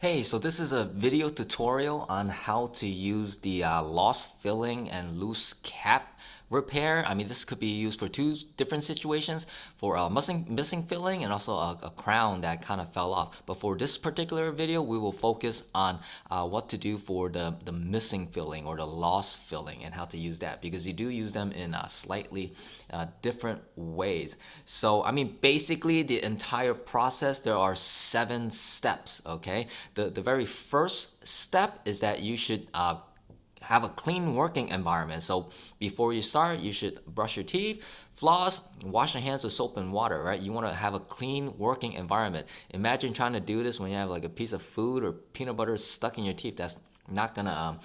Hey, so this is a video tutorial on how to use the lost filling and loose cap repair. I mean, this could be used for two different situations, for missing filling and also a crown that kind of fell off. But for this particular video, we will focus on what to do for the missing filling or the lost filling and how to use that, because you do use them in slightly different ways. So, I mean, basically the entire process, there are 7 steps, okay? The very first step is that you should have a clean working environment. So before you start, you should brush your teeth, floss, wash your hands with soap and water, right? You want to have a clean working environment. Imagine trying to do this when you have like a piece of food or peanut butter stuck in your teeth. That's not gonna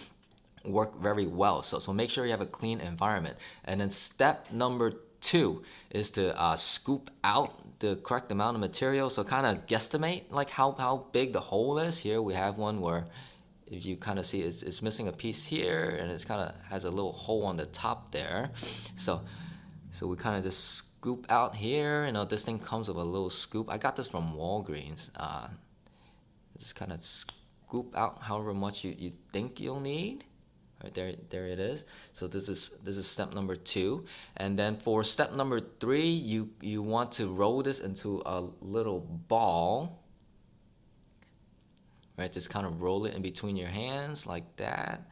work very well. So make sure you have a clean environment. And then step number 2 is to scoop out the correct amount of material. So kind of guesstimate like how big the hole is. Here we have one where if you kind of see it's missing a piece here, and it's kind of has a little hole on the top there. So we kind of just scoop out here. You know, this thing comes with a little scoop. I got this from Walgreens. Just kind of scoop out however much you think you'll need. Right there it is. So this is step number 2, and then for step number 3, you want to roll this into a little ball. Right, just kind of roll it in between your hands like that.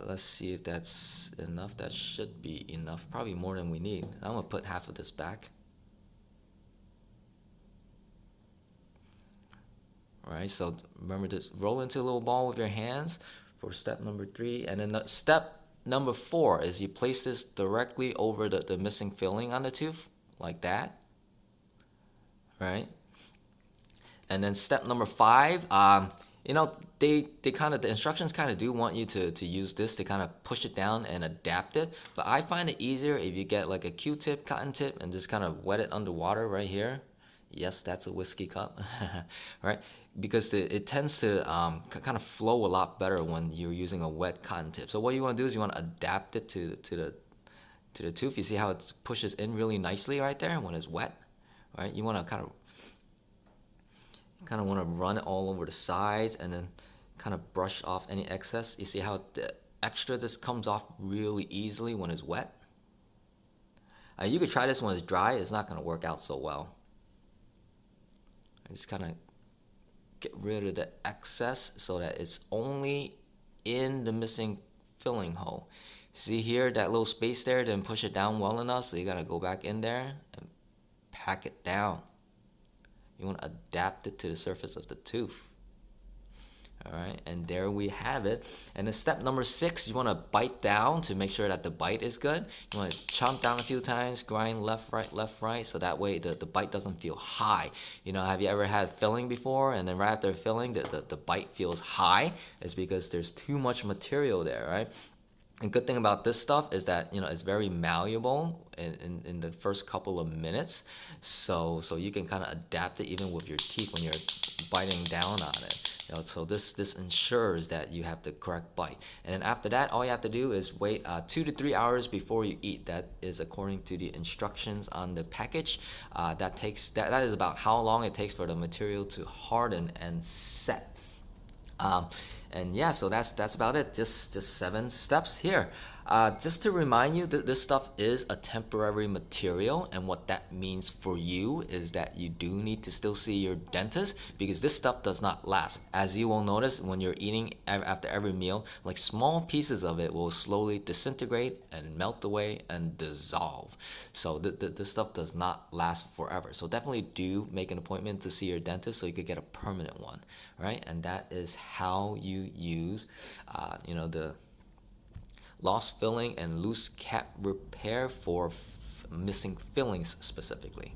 Let's see if that's enough. That should be enough. Probably more than we need. I'm gonna put half of this back. All right, so remember to roll into a little ball with your hands for step number 3. And then step number 4 is you place this directly over the missing filling on the tooth, like that. Right? And then step number 5, you know, they kind of, the instructions kind of do want you to use this to kind of push it down and adapt it. But I find it easier if you get like a Q-tip, cotton tip, and just kind of wet it underwater right here. Yes, that's a whiskey cup, right? Because it tends to kind of flow a lot better when you're using a wet cotton tip. So what you want to do is you want to adapt it to the tooth. You see how it pushes in really nicely right there when it's wet, right? You want to kind of want to run it all over the sides and then kind of brush off any excess. You see how the extra just comes off really easily when it's wet? You could try this when it's dry. It's not going to work out so well. I just kind of get rid of the excess so that it's only in the missing filling hole. See here, that little space there, didn't push it down well enough, so you gotta go back in there and pack it down. You want to adapt it to the surface of the tooth. All right, and there we have it. And then step number 6, you want to bite down to make sure that the bite is good. You want to chomp down a few times, grind left, right, so that way the bite doesn't feel high. You know, have you ever had filling before, and then right after filling, the bite feels high? It's because there's too much material there, right? And good thing about this stuff is that, you know, it's very malleable in the first couple of minutes. So you can kind of adapt it even with your teeth when you're biting down on it. You know, so this ensures that you have the correct bite. And then after that, all you have to do is wait 2 to 3 hours before you eat. That is according to the instructions on the package. That is about how long it takes for the material to harden and set. And yeah, so that's about it. Just 7 steps here. Just to remind you that this stuff is a temporary material, and what that means for you is that you do need to still see your dentist, because this stuff does not last. As you will notice when you're eating after every meal, like small pieces of it will slowly disintegrate and melt away and dissolve. So this stuff does not last forever. So definitely do make an appointment to see your dentist so you could get a permanent one, right? And that is how you use, you know, the lost filling and loose cap repair for missing fillings specifically.